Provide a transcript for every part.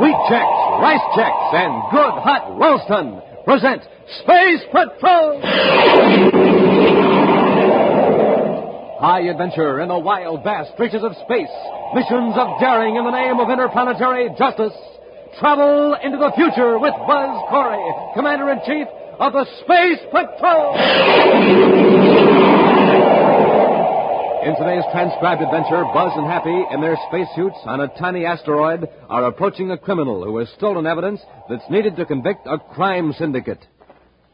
Wheat Checks, Rice Checks, and Good Hot Roastin' present Space Patrol! High adventure in the wild, vast reaches of space. Missions of daring in the name of interplanetary justice. Travel into the future with Buzz Corry, Commander-In-Chief of the Space Patrol! In today's transcribed adventure, Buzz and Happy, in their spacesuits on a tiny asteroid, are approaching a criminal who has stolen evidence that's needed to convict a crime syndicate.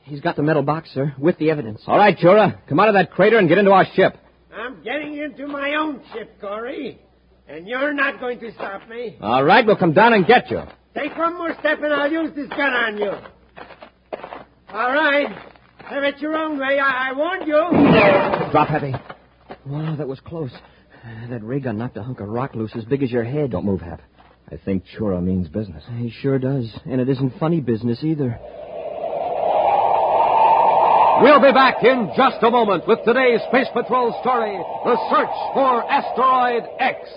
He's got the metal box, sir, with the evidence. All right, Chura. Come out of that crater and get into our ship. I'm getting into my own ship, Corry. And you're not going to stop me. All right, we'll come down and get you. Take one more step and I'll use this gun on you. All right. Have it your own way. I warned you. Drop, Happy. Wow, that was close. That ray gun knocked a hunk of rock loose as big as your head. Don't move, Hap. I think Chura means business. He sure does. And it isn't funny business either. We'll be back in just a moment with today's Space Patrol story, The Search for Asteroid X.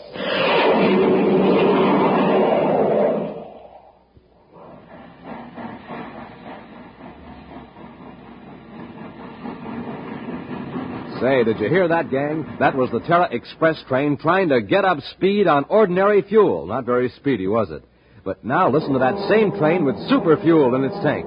Say, did you hear that, gang? That was the Terra Express train trying to get up speed on ordinary fuel. Not very speedy, was it? But now listen to that same train with super fuel in its tank.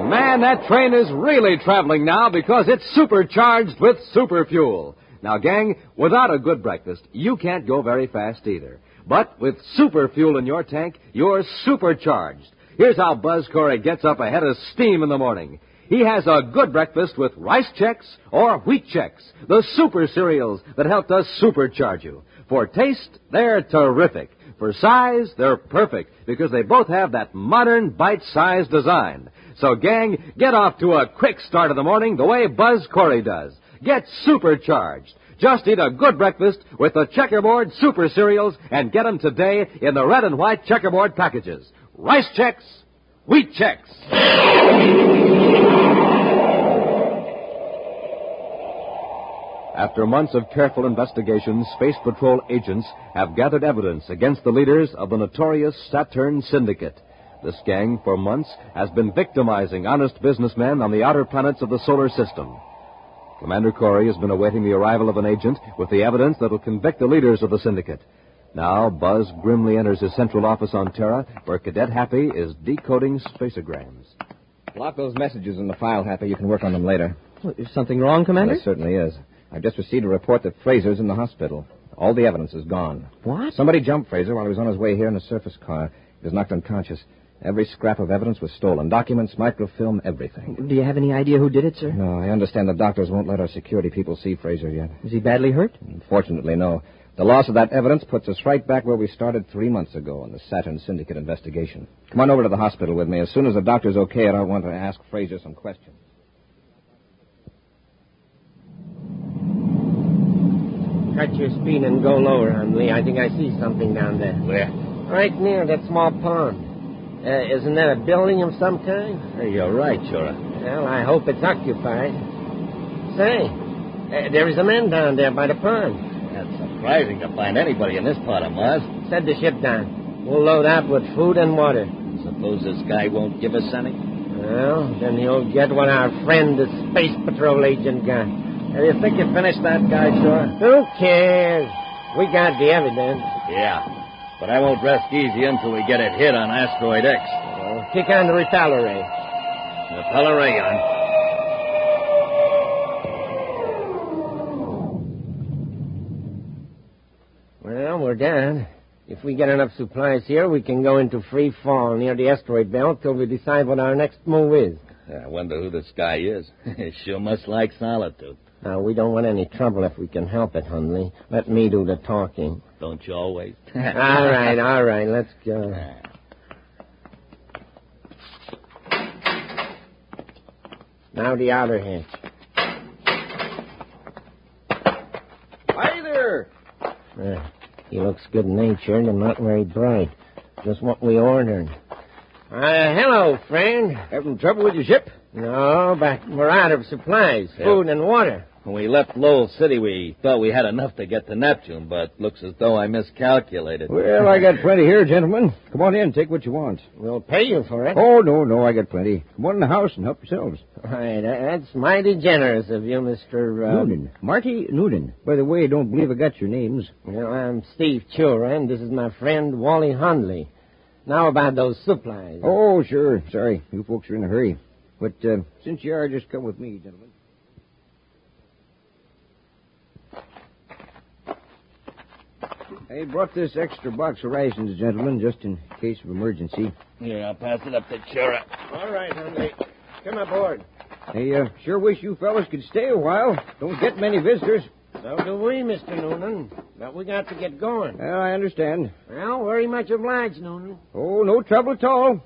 Man, that train is really traveling now because it's supercharged with super fuel. Now, gang, without a good breakfast, you can't go very fast either. But with super fuel in your tank, you're supercharged. Here's how Buzz Corry gets up ahead of steam in the morning. He has a good breakfast with Rice Checks or Wheat Checks, the super cereals that help us supercharge you. For taste, they're terrific. For size, they're perfect because they both have that modern bite-sized design. So, gang, get off to a quick start of the morning the way Buzz Corry does. Get supercharged. Just eat a good breakfast with the Checkerboard Super Cereals and get them today in the red and white checkerboard packages. Rice Checks, Wheat Checks. After months of careful investigation, Space Patrol agents have gathered evidence against the leaders of the notorious Saturn Syndicate. This gang, for months, has been victimizing honest businessmen on the outer planets of the solar system. Commander Corry has been awaiting the arrival of an agent with the evidence that will convict the leaders of the syndicate. Now, Buzz grimly enters his central office on Terra, where Cadet Happy is decoding spaceograms. Lock those messages in the file, Happy. You can work on them later. Well, is something wrong, Commander? There certainly is. I've just received a report that Fraser's in the hospital. All the evidence is gone. What? Somebody jumped Fraser while he was on his way here in a surface car. He was knocked unconscious. Every scrap of evidence was stolen. Documents, microfilm, everything. Do you have any idea who did it, sir? No, I understand the doctors won't let our security people see Fraser yet. Is he badly hurt? Fortunately, no. The loss of that evidence puts us right back where we started 3 months ago in the Saturn Syndicate investigation. Come on over to the hospital with me. As soon as the doctor's okay, I want to ask Fraser some questions. Cut your speed and go lower, Hundley. I think I see something down there. Where? Right near that small pond. Isn't that a building of some kind? Hey, you're right, Chura. Well, I hope it's occupied. Say, there is a man down there by the pond. That's surprising to find anybody in this part of Mars. Set the ship down. We'll load up with food and water. Suppose this guy won't give us any? Well, then he'll get what our friend, the Space Patrol agent, got. Hey, you think you finished that guy, Chura? Who cares? We got the evidence. Yeah, but I won't rest easy until we get it hit on Asteroid X. Well, kick on the repeller ray. Repeller ray on. Well, we're down. If we get enough supplies here, we can go into free fall near the asteroid belt till we decide what our next move is. I wonder who this guy is. He sure must like solitude. Now, we don't want any trouble if we can help it, Hundley. Let me do the talking. Don't you always? All right, let's go. Now the outer hatch. Hi there. He looks good-natured and not very bright. Just what we ordered. Hello, friend. Having trouble with your ship? No, but we're out of supplies, food and water. When we left Lowell City, we thought we had enough to get to Neptune, but looks as though I miscalculated. Well, I got plenty here, gentlemen. Come on in, take what you want. We'll pay you for it. Oh, no, I got plenty. Come on in the house and help yourselves. Right, that's mighty generous of you, Mr. Noonan. Marty Noonan. By the way, I don't believe I got your names. Well, I'm Steve Chura, and this is my friend Wally Hundley. Now about those supplies. Oh, sure. Sorry, you folks are in a hurry. But since you are, just come with me, gentlemen. I brought this extra box of rations, gentlemen, just in case of emergency. Here, I'll pass it up to Chura. All right, Hundley. Come aboard. I sure wish you fellas could stay a while. Don't get many visitors. So do we, Mr. Noonan. But we got to get going. Well, I understand. Well, very much obliged, Noonan. Oh, no trouble at all.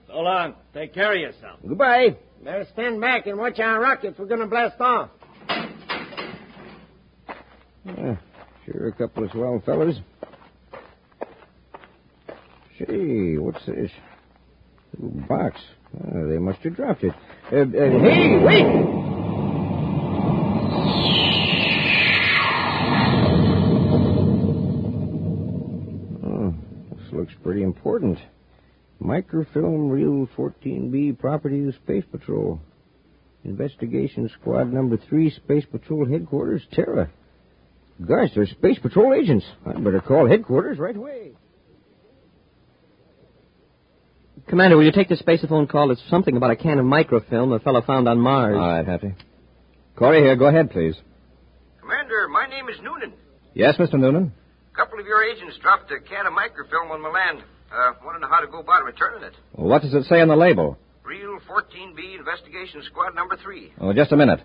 So long. Take care of yourself. Goodbye. Better stand back and watch our rockets. We're going to blast off. Sure, a couple of swell fellas. Say, what's this? Little box. They must have dropped it. Hey, wait! Oh, this looks pretty important. Microfilm Reel 14B, property of Space Patrol. Investigation Squad Number 3, Space Patrol Headquarters, Terra. Gosh, they're Space Patrol agents. I'd better call headquarters right away. Commander, will you take this spaceophone call? It's something about a can of microfilm a fellow found on Mars. All right, Happy. Corry here. Go ahead, please. Commander, my name is Noonan. Yes, Mr. Noonan? A couple of your agents dropped a can of microfilm on my land. Want to know how to go about returning it. Well, what does it say on the label? Reel 14B, Investigation Squad Number 3. Oh, just a minute.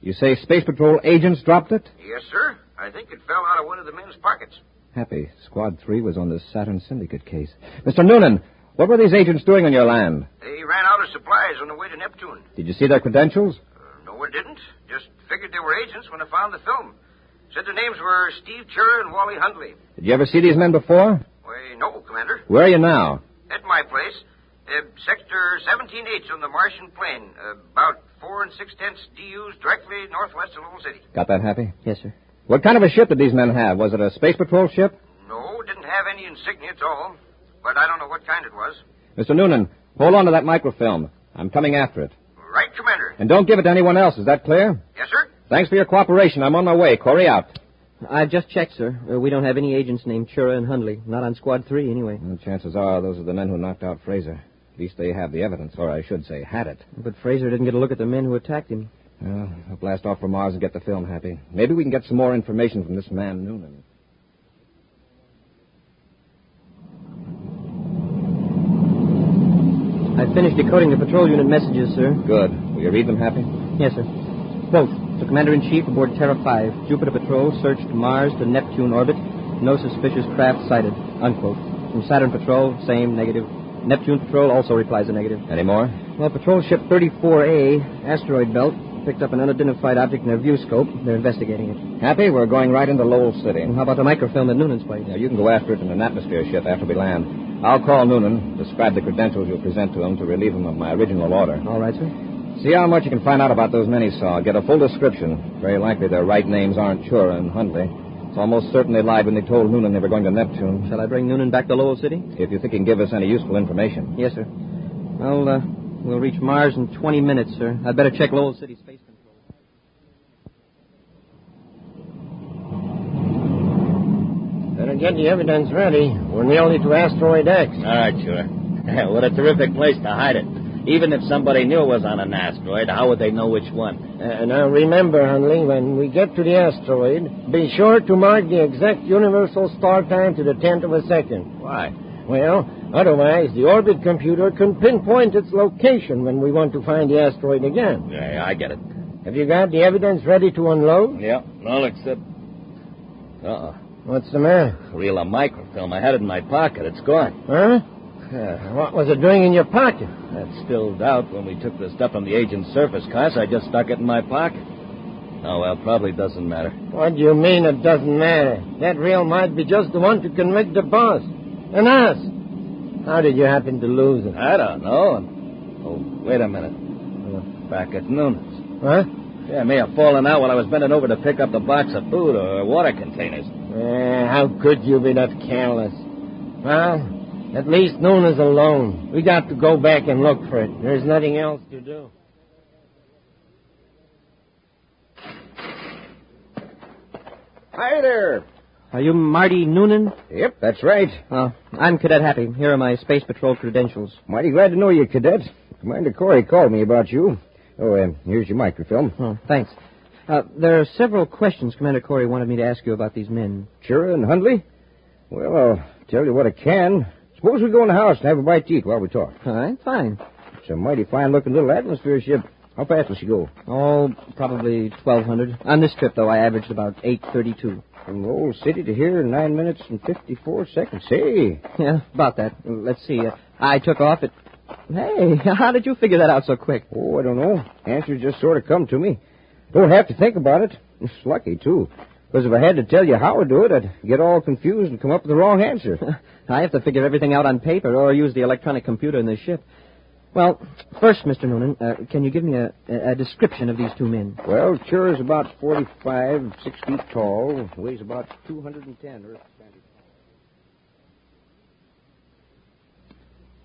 You say Space Patrol agents dropped it? Yes, sir. I think it fell out of one of the men's pockets. Happy. Squad 3 was on the Saturn Syndicate case. Mr. Noonan, what were these agents doing on your land? They ran out of supplies on the way to Neptune. Did you see their credentials? No, I didn't. Just figured they were agents when I found the film. Said their names were Steve Chura and Wally Hundley. Did you ever see these men before? Why, no, Commander. Where are you now? At my place. Sector 17H on the Martian plain. About 4 6/10 DUs directly northwest of Lowell City. Got that, Happy? Yes, sir. What kind of a ship did these men have? Was it a Space Patrol ship? No, didn't have any insignia at all. But I don't know what kind it was. Mr. Noonan, hold on to that microfilm. I'm coming after it. Right, Commander. And don't give it to anyone else. Is that clear? Yes, sir. Thanks for your cooperation. I'm on my way. Corry out. I've just checked, sir. We don't have any agents named Chura and Hundley. Not on Squad 3, anyway. Well, chances are those are the men who knocked out Fraser. At least they have the evidence, or I should say, had it. But Fraser didn't get a look at the men who attacked him. Well, I'll blast off for Mars and get the film, Happy. Maybe we can get some more information from this man, Noonan. I finished decoding the patrol unit messages, sir. Good. Will you read them, Happy? Yes, sir. Quote, to Commander-In-Chief aboard Terra 5, Jupiter Patrol searched Mars to Neptune orbit. No suspicious craft sighted. Unquote. From Saturn Patrol, same, negative. Neptune Patrol also replies a negative. Any more? Well, Patrol Ship 34A, asteroid belt, picked up an unidentified object in their view scope. They're investigating it. Happy, we're going right into Lowell City. And how about the microfilm at Noonan's place? Now, you can go after it in an atmosphere ship after we land. I'll call Noonan, describe the credentials you'll present to him to relieve him of my original order. All right, sir. See how much you can find out about those men he saw. Get a full description. Very likely their right names aren't Chura and Hundley. It's almost certain they lied when they told Noonan they were going to Neptune. Shall I bring Noonan back to Lowell City? If you think he can give us any useful information. Yes, sir. Well, we'll reach Mars in 20 minutes, sir. I'd better check Lowell City Space Control. Better get the evidence ready. We're nearly to Asteroid X. All right, sure. What a terrific place to hide it. Even if somebody knew it was on an asteroid, how would they know which one? Now remember, Hundley, when we get to the asteroid, be sure to mark the exact universal start time to the 10th of a second. Why? Well, otherwise the orbit computer can pinpoint its location when we want to find the asteroid again. Yeah, I get it. Have you got the evidence ready to unload? Yeah, all except... Uh-oh. What's the matter? Reel of microfilm. I had it in my pocket. It's gone. Huh? What was it doing in your pocket? That spilled out when we took the stuff from the agent's surface car, so I just stuck it in my pocket. Oh, well, probably doesn't matter. What do you mean it doesn't matter? That reel might be just the one to convict the boss. And us. How did you happen to lose it? I don't know. Oh, wait a minute. Back at Noonan's. Huh? Yeah, it may have fallen out while I was bending over to pick up the box of food or water containers. How could you be that careless? Well, at least Noonan's alone. We got to go back and look for it. There's nothing else to do. Hi there. Are you Marty Noonan? Yep, that's right. I'm Cadet Happy. Here are my Space Patrol credentials. Mighty glad to know you, Cadet. Commander Corry called me about you. Here's your microfilm. Oh, thanks. There are several questions Commander Corry wanted me to ask you about these men. Chura and Hundley? Well, I'll tell you what I can. Suppose we go in the house and have a bite to eat while we talk. All right, fine. It's a mighty fine-looking little atmosphere ship. How fast will she go? Oh, probably 1,200. On this trip, though, I averaged about 832. From the old city to here in 9 minutes and 54 seconds. Hey. Yeah, about that. Let's see. I took off at... Hey, how did you figure that out so quick? Oh, I don't know. Answers just sort of come to me. Don't have to think about it. It's lucky, too. Because if I had to tell you how to do it, I'd get all confused and come up with the wrong answer. I have to figure everything out on paper or use the electronic computer in the ship. Well, first, Mr. Noonan, can you give me a description of these two men? Well, Chura's about 45, 6 feet tall, weighs about 210 Earth standard.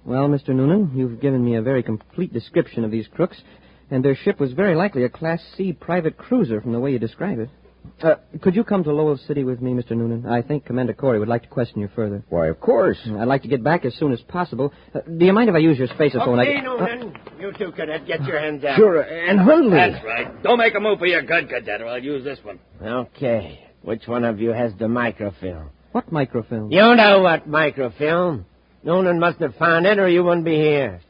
Well, Mr. Noonan, you've given me a very complete description of these crooks, and their ship was very likely a Class C private cruiser from the way you describe it. Could you come to Lowell City with me, Mr. Noonan? I think Commander Corry would like to question you further. Why, of course. I'd like to get back as soon as possible. Do you mind if I use your spaceophone? Okay, Noonan. You two, Cadet, get your hands out. Sure, and Hundley. That's right. Don't make a move for your gun, Cadet, or I'll use this one. Okay. Which one of you has the microfilm? What microfilm? You know what microfilm. Noonan must have found it or you wouldn't be here.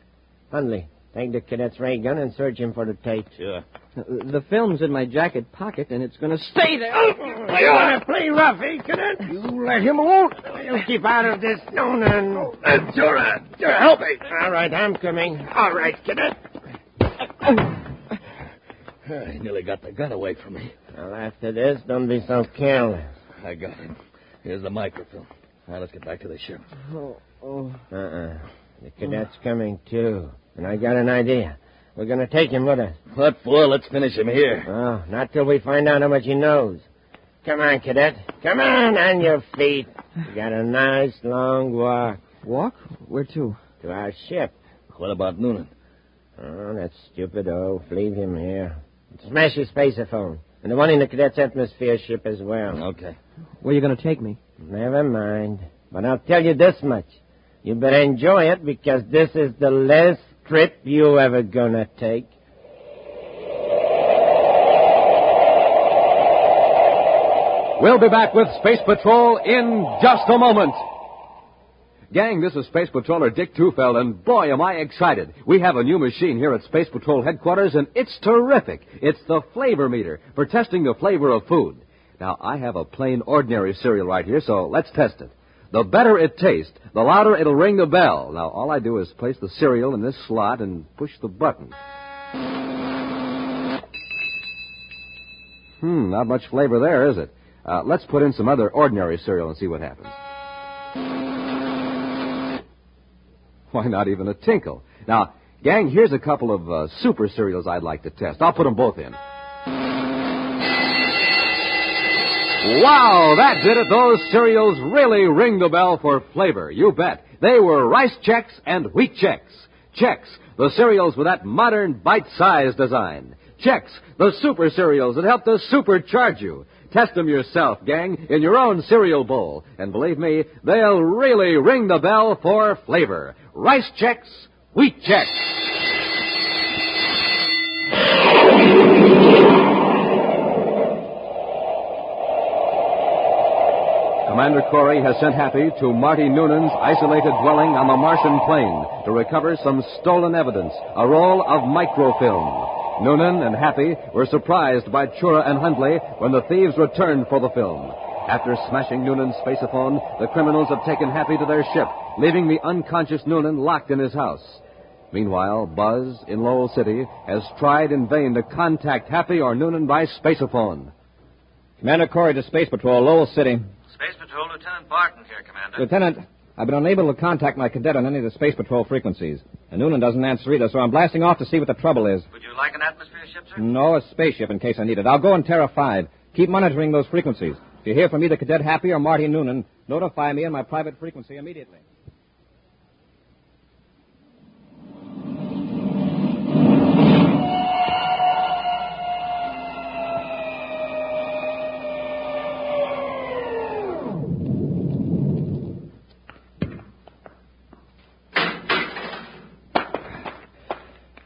Hundley, take the cadet's ray gun and search him for the tape. Sure. The film's in my jacket pocket, and it's going to stay there. You want to play rough, eh, Cadet? You let him alone. You keep out of this, Noonan. Sure, help me. All right, I'm coming. All right, Cadet. I nearly got the gun away from me. Well, after this, don't be so careless. I got it. Here's the microfilm. Now, let's get back to the ship. The cadet's coming, too. And I got an idea. We're going to take him with us. What for? Let's finish him here. Oh, not till we find out how much he knows. Come on, Cadet. Come on your feet. We got a nice long walk. Walk? Where to? To our ship. What about Noonan? Oh, that stupid oaf. Leave him here. Smash his spaceophone. And the one in the cadet's atmosphere ship as well. Okay. Where are you going to take me? Never mind. But I'll tell you this much. You better enjoy it because this is the last trip you ever gonna take. We'll be back with Space Patrol in just a moment. Gang, this is Space Patroller Dick Tufeld, and boy, am I excited. We have a new machine here at Space Patrol headquarters, and it's terrific. It's the flavor meter for testing the flavor of food. Now, I have a plain, ordinary cereal right here, so let's test it. The better it tastes, the louder it'll ring the bell. Now, all I do is place the cereal in this slot and push the button. Not much flavor there, is it? Let's put in some other ordinary cereal and see what happens. Why, not even a tinkle. Now, gang, here's a couple of super cereals I'd like to test. I'll put them both in. Wow, that did it. Those cereals really ring the bell for flavor. You bet. They were Rice Chex and Wheat Chex. Chex, the cereals with that modern bite-sized design. Chex, the super cereals that help to supercharge you. Test them yourself, gang, in your own cereal bowl. And believe me, they'll really ring the bell for flavor. Rice Chex, Wheat Chex. Commander Corry has sent Happy to Marty Noonan's isolated dwelling on the Martian plain to recover some stolen evidence, a roll of microfilm. Noonan and Happy were surprised by Chura and Hundley when the thieves returned for the film. After smashing Noonan's spaceophone, the criminals have taken Happy to their ship, leaving the unconscious Noonan locked in his house. Meanwhile, Buzz, in Lowell City, has tried in vain to contact Happy or Noonan by spaceophone. Commander Corry to Space Patrol, Lowell City. Space Patrol, Lieutenant Barton here, Commander. Lieutenant, I've been unable to contact my cadet on any of the Space Patrol frequencies. And Noonan doesn't answer either, so I'm blasting off to see what the trouble is. Would you you like an atmosphere ship, sir? No, a spaceship in case I need it. I'll go on Terra 5. Keep monitoring those frequencies. If you hear from either Cadet Happy or Marty Noonan, notify me on my private frequency immediately.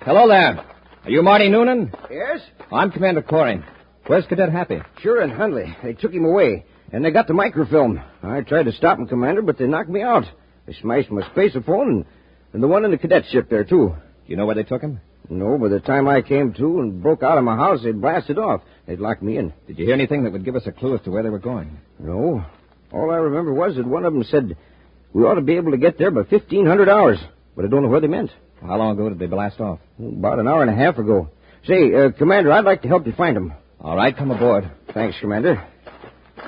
Hello there. Are you Marty Noonan? Yes? I'm Commander Corry. Where's Cadet Happy? Sure, in Hundley. They took him away, and they got the microfilm. I tried to stop him, Commander, but they knocked me out. They smashed my spaceophone and the one in the cadet ship there, too. Do you know where they took him? No, by the time I came to and broke out of my house, they'd blasted off. They'd locked me in. Did you hear anything that would give us a clue as to where they were going? No. All I remember was that one of them said we ought to be able to get there by 1500 hours, but I don't know where they meant. Well, how long ago did they blast off? About an hour and a half ago. Say, Commander, I'd like to help you find them. All right, come aboard. Thanks, Commander.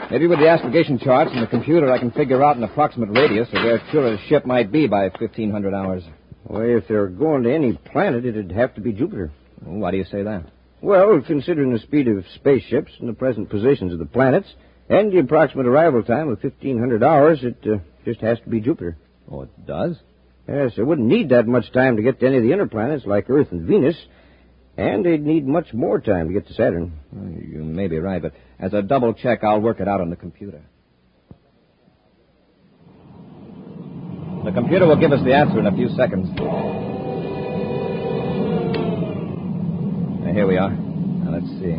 Maybe with the astrogation charts and the computer, I can figure out an approximate radius of where Chura's ship might be by 1500 hours. Well, if they're going to any planet, it'd have to be Jupiter. Well, why do you say that? Well, considering the speed of spaceships and the present positions of the planets and the approximate arrival time of 1500 hours, it just has to be Jupiter. Oh, it does? Yes, they wouldn't need that much time to get to any of the inner planets like Earth and Venus, and they'd need much more time to get to Saturn. Well, you may be right, but as a double check, I'll work it out on the computer. The computer will give us the answer in a few seconds. Now, here we are. Now, let's see.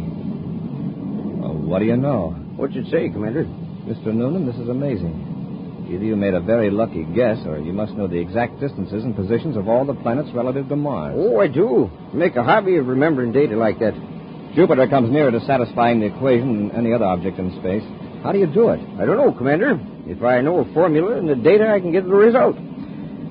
Well, what do you know? What'd you say, Commander? Mr. Noonan, this is amazing. Either you made a very lucky guess, or you must know the exact distances and positions of all the planets relative to Mars. Oh, I do. Make a hobby of remembering data like that. Jupiter comes nearer to satisfying the equation than any other object in space. How do you do it? I don't know, Commander. If I know a formula and the data, I can get the result.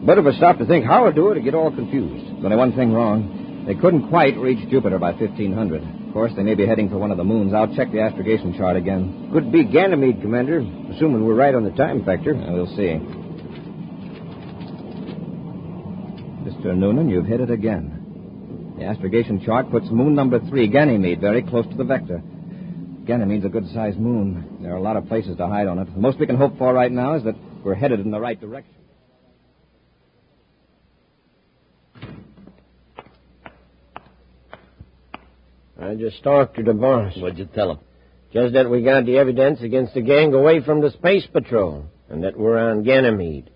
But if I stop to think how I do it, I get all confused. There's only one thing wrong. They couldn't quite reach Jupiter by 1500. Of course, they may be heading for one of the moons. I'll check the astrogation chart again. Could be Ganymede, Commander, assuming we're right on the time factor. We'll see. Mr. Noonan, you've hit it again. The astrogation chart puts moon number 3, Ganymede, very close to the vector. Ganymede's a good-sized moon. There are a lot of places to hide on it. The most we can hope for right now is that we're headed in the right direction. I just talked to the boss. What'd you tell him? Just that we got the evidence against the gang away from the space patrol, and that we're on Ganymede.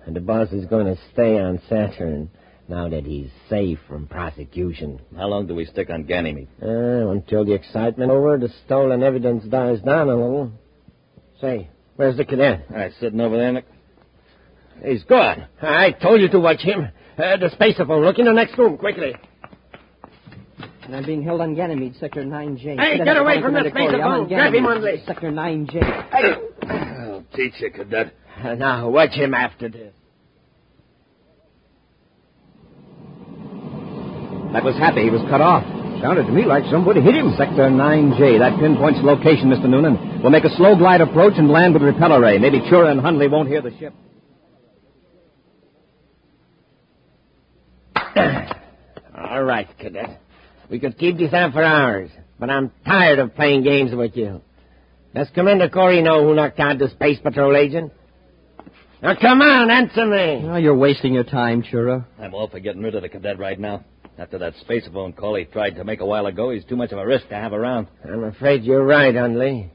And the boss is going to stay on Saturn now that he's safe from prosecution. How long do we stick on Ganymede? Until the excitement over the stolen evidence dies down a little. Say, where's the cadet? Sitting over there. He's gone. I told you to watch him. The spaceophone. Look in the next room, quickly. And I'm being held on Ganymede, Sector 9J. Hey, get away from the spaceophone. Grab him, Hundley. Sector 9J. I'll teach you, Cadet. Now, watch him after this. That was Happy. He was cut off. Sounded to me like somebody hit him. Sector 9J. That pinpoints the location, Mr. Noonan. We'll make a slow glide approach and land with repeller ray. Maybe Chura and Hundley won't hear the ship. All right, Cadet. We could keep this on for hours, but I'm tired of playing games with you. Does Commander Corry know who knocked out the Space Patrol agent? Now, come on, answer me. Oh, you're wasting your time, Chura. I'm all for getting rid of the cadet right now. After that spaceophone call he tried to make a while ago, he's too much of a risk to have around. I'm afraid you're right, Hundley.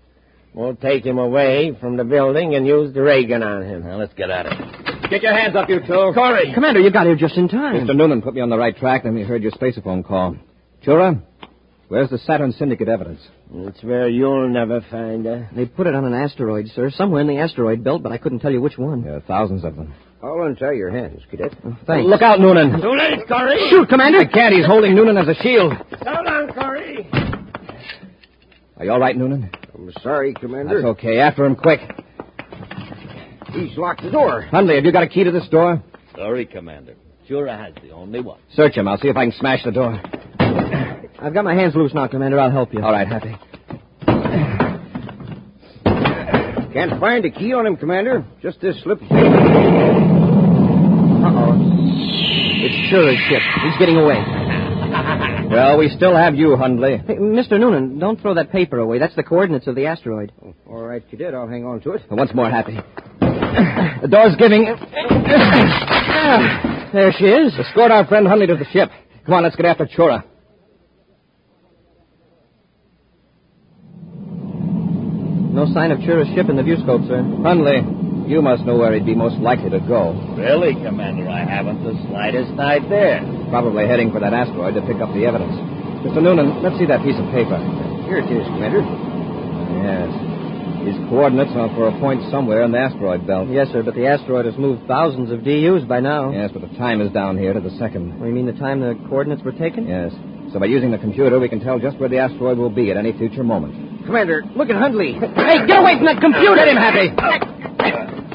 We'll take him away from the building and use the ray gun on him. Now, let's get at it. Get your hands up, you two. Corry! Commander, you got here just in time. Mr. Noonan put me on the right track, then we heard your spaceophone call. Chura, where's the Saturn Syndicate evidence? It's where you'll never find her. They put it on an asteroid, sir, somewhere in the asteroid belt, but I couldn't tell you which one. There are thousands of them. I'll untie your hands, Cadet. Thanks. Look out, Noonan. Too late, Corry! Shoot, Commander! I can't. He's holding Noonan as a shield. So long, Corry! Are you all right, Noonan? I'm sorry, Commander. That's okay. After him, quick. He's locked the door. Hundley, have you got a key to this door? Sorry, Commander. Chura has the only one. Search him. I'll see if I can smash the door. I've got my hands loose now, Commander. I'll help you. All right, Happy. Can't find a key on him, Commander. Just this slip. Uh-oh. It's Chura's ship. He's getting away. Well, we still have you, Hundley. Hey, Mr. Noonan, don't throw that paper away. That's the coordinates of the asteroid. All right, Cadet, I'll hang on to it. Once more, Happy. The door's giving. There she is. Escort our friend Hundley to the ship. Come on, let's get after Chura. No sign of Chura's ship in the viewscope, sir. Hundley, you must know where he'd be most likely to go. Really, Commander? I haven't the slightest idea. Probably heading for that asteroid to pick up the evidence. Mr. Noonan, let's see that piece of paper. Here it is, Commander. Yes. These coordinates are for a point somewhere in the asteroid belt. Yes, sir, but the asteroid has moved thousands of DUs by now. Yes, but the time is down here to the second. You mean the time the coordinates were taken? Yes. So by using the computer, we can tell just where the asteroid will be at any future moment. Commander, look at Hundley. Hey, get away from that computer! Get him, Happy!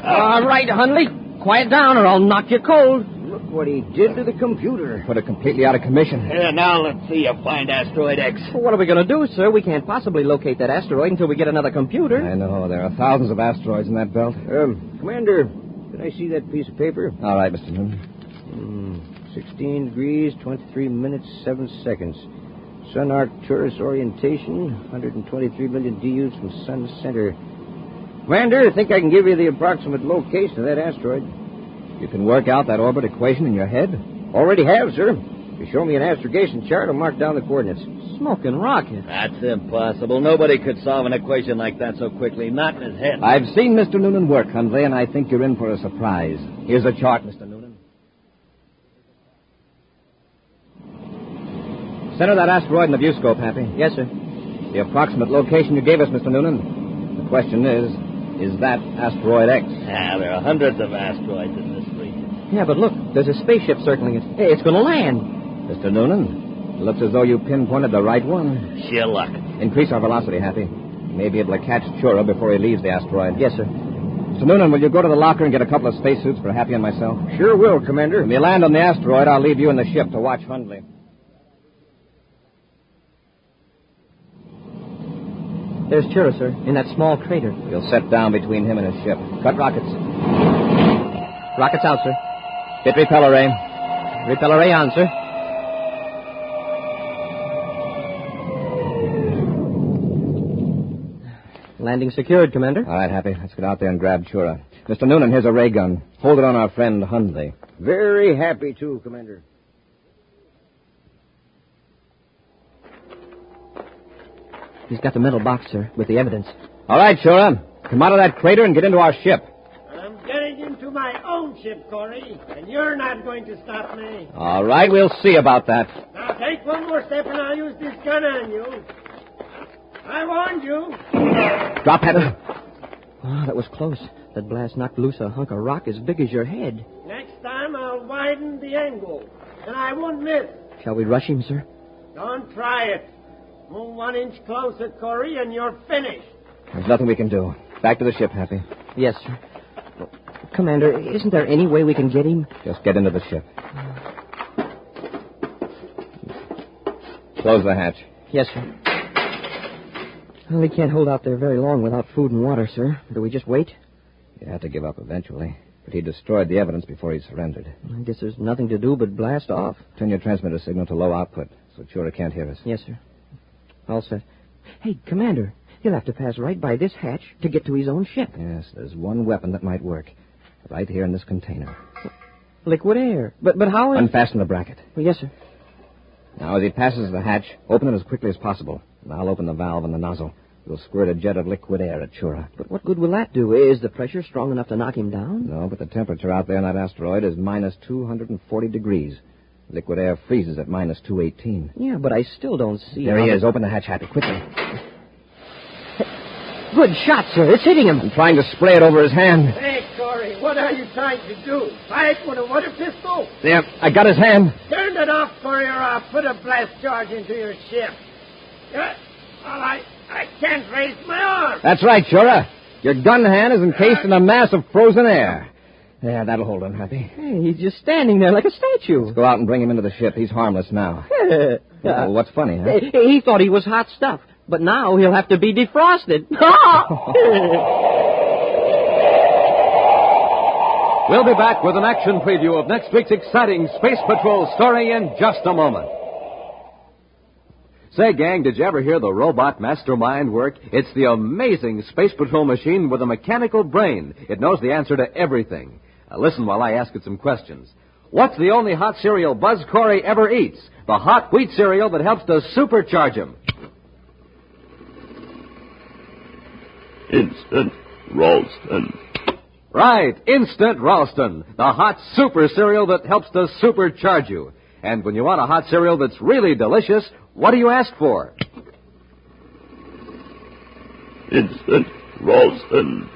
All right, Hundley. Quiet down or I'll knock you cold. Look what he did to the computer. Put it completely out of commission. Here, now let's see you find Asteroid X. Well, what are we going to do, sir? We can't possibly locate that asteroid until we get another computer. I know. There are thousands of asteroids in that belt. Commander, can I see that piece of paper? All right, Mr. Noonan. 16 degrees, 23 minutes, 7 seconds. Sun Arcturus orientation, 123 million DUs from sun center. Commander, I think I can give you the approximate location of that asteroid. You can work out that orbit equation in your head? Already have, sir. If you show me an astrogation chart, I'll mark down the coordinates. Smoking rocket. That's impossible. Nobody could solve an equation like that so quickly. Not in his head. I've seen Mr. Noonan work, Hundley, and I think you're in for a surprise. Here's a chart, Mr. Noonan. Center that asteroid in the viewscope, Happy. Yes, sir. The approximate location you gave us, Mr. Noonan. The question is that Asteroid X? There are hundreds of asteroids in this region. Yeah, but look, there's a spaceship circling it. Hey, it's going to land. Mr. Noonan, it looks as though you pinpointed the right one. Sheer luck. Increase our velocity, Happy. You may be able to catch Chura before he leaves the asteroid. Yes, sir. Mr. Noonan, will you go to the locker and get a couple of spacesuits for Happy and myself? Sure will, Commander. When you land on the asteroid, I'll leave you in the ship to watch Hundley. There's Chura, sir, in that small crater. We'll set down between him and his ship. Cut rockets. Rockets out, sir. Hit repeller ray. Repeller ray on, sir. Landing secured, Commander. All right, Happy. Let's get out there and grab Chura. Mr. Noonan, here's a ray gun. Hold it on our friend Hundley. Very happy to, Commander. He's got the metal box, sir, with the evidence. All right, Chura. Come out of that crater and get into our ship. I'm getting into my own ship, Corry, and you're not going to stop me. All right, we'll see about that. Now take one more step and I'll use this gun on you. I warned you. Drop, Happy. Oh, that was close. That blast knocked loose a hunk of rock as big as your head. Next time I'll widen the angle, and I won't miss. Shall we rush him, sir? Don't try it. Move 1 inch closer, Corry, and you're finished. There's nothing we can do. Back to the ship, Happy. Yes, sir. Commander, isn't there any way we can get him? Just get into the ship. Close the hatch. Yes, sir. Well, he can't hold out there very long without food and water, sir. Do we just wait? You had to give up eventually. But he destroyed the evidence before he surrendered. I guess there's nothing to do but blast off. Turn your transmitter signal to low output so Chura can't hear us. Yes, sir. All set. Hey, Commander, he'll have to pass right by this hatch to get to his own ship. Yes, there's one weapon that might work. Right here in this container. Liquid air. But how is... Unfasten the bracket. Well, yes, sir. Now, as he passes the hatch, open it as quickly as possible. And I'll open the valve and the nozzle. We'll squirt a jet of liquid air at Chura. But what good will that do? Is the pressure strong enough to knock him down? No, but the temperature out there in that asteroid is minus 240 degrees. Liquid air freezes at minus 218. Yeah, but I still don't see... There he is. Open the hatch, Happy, quickly. Good shot, sir. It's hitting him. I'm trying to spray it over his hand. Hey, Corry, what are you trying to do? Fight with a water pistol? There, I got his hand. Turn it off, Corry, or I'll put a blast charge into your ship. Well, I can't raise my arm. That's right, Chura. Your gun hand is encased in a mass of frozen air. Yeah, that'll hold him, Happy. Hey, he's just standing there like a statue. Let's go out and bring him into the ship. He's harmless now. Well, what's funny, huh? He thought he was hot stuff, but now he'll have to be defrosted. We'll be back with an action preview of next week's exciting Space Patrol story in just a moment. Say, gang, did you ever hear the robot mastermind work? It's the amazing Space Patrol machine with a mechanical brain. It knows the answer to everything. Now, listen while I ask it some questions. What's the only hot cereal Buzz Corry ever eats? The hot wheat cereal that helps to supercharge him. Instant Ralston. Right, Instant Ralston, the hot super cereal that helps to supercharge you. And when you want a hot cereal that's really delicious, what do you ask for? Instant Ralston.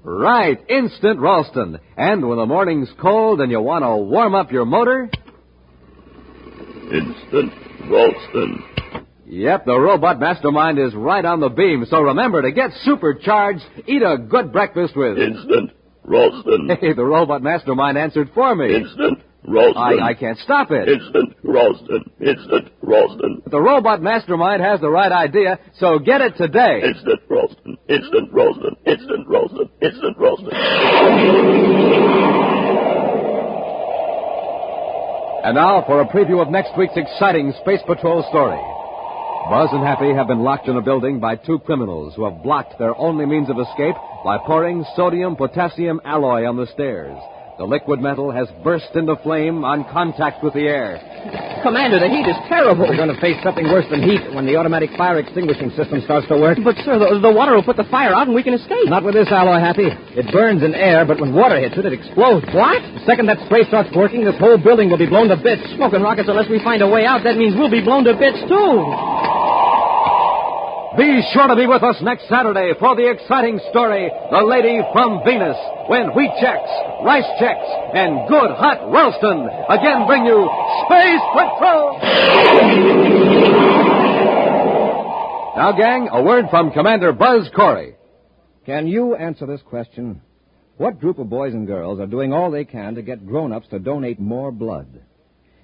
Right, Instant Ralston. And when the morning's cold and you want to warm up your motor? Instant Ralston. Yep, the robot mastermind is right on the beam. So remember, to get supercharged, eat a good breakfast with... Instant Ralston. Hey, the robot mastermind answered for me. Instant Ralston. I can't stop it. Instant Ralston. Instant Ralston. But the robot mastermind has the right idea, so get it today. Instant Ralston. Instant Ralston. Instant Ralston. Instant Ralston. And now for a preview of next week's exciting Space Patrol story. Buzz and Happy have been locked in a building by two criminals who have blocked their only means of escape by pouring sodium-potassium alloy on the stairs. The liquid metal has burst into flame on contact with the air. Commander, the heat is terrible. We're going to face something worse than heat when the automatic fire extinguishing system starts to work. But, sir, the water will put the fire out and we can escape. Not with this alloy, Happy. It burns in air, but when water hits it, it explodes. What? The second that spray starts working, this whole building will be blown to bits. Smoking rockets, unless we find a way out, that means we'll be blown to bits, too. Be sure to be with us next Saturday for the exciting story, The Lady from Venus, when wheat checks, rice checks, and good hot Ralston again bring you Space Patrol! Now, gang, a word from Commander Buzz Corry. Can you answer this question? What group of boys and girls are doing all they can to get grown-ups to donate more blood?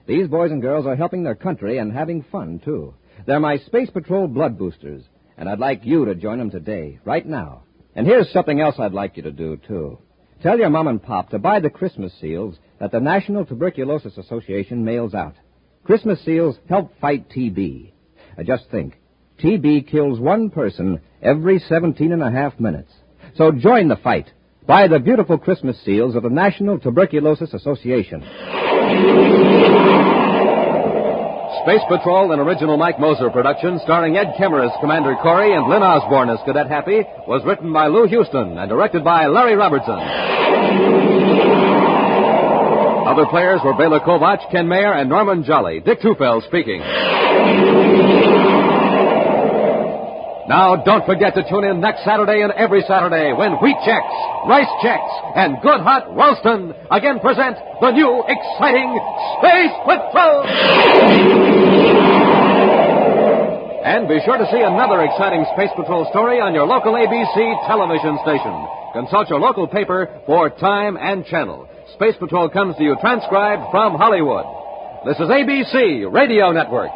These boys and girls are helping their country and having fun, too. They're my Space Patrol blood boosters. And I'd like you to join them today, right now. And here's something else I'd like you to do, too. Tell your mom and pop to buy the Christmas seals that the National Tuberculosis Association mails out. Christmas seals help fight TB. Just think, TB kills one person every 17 and a half minutes. So join the fight. Buy the beautiful Christmas seals of the National Tuberculosis Association. Space Patrol, an original Mike Moser production, starring Ed Kemmer as Commander Corry and Lynn Osborne as Cadet Happy, was written by Lou Houston and directed by Larry Robertson. Other players were Bela Kovac, Ken Mayer, and Norman Jolly. Dick Tufeld speaking. Now, don't forget to tune in next Saturday and every Saturday when wheat checks, rice checks, and good hot Ralston again present the new exciting Space Patrol! And be sure to see another exciting Space Patrol story on your local ABC television station. Consult your local paper for time and channel. Space Patrol comes to you transcribed from Hollywood. This is ABC Radio Network.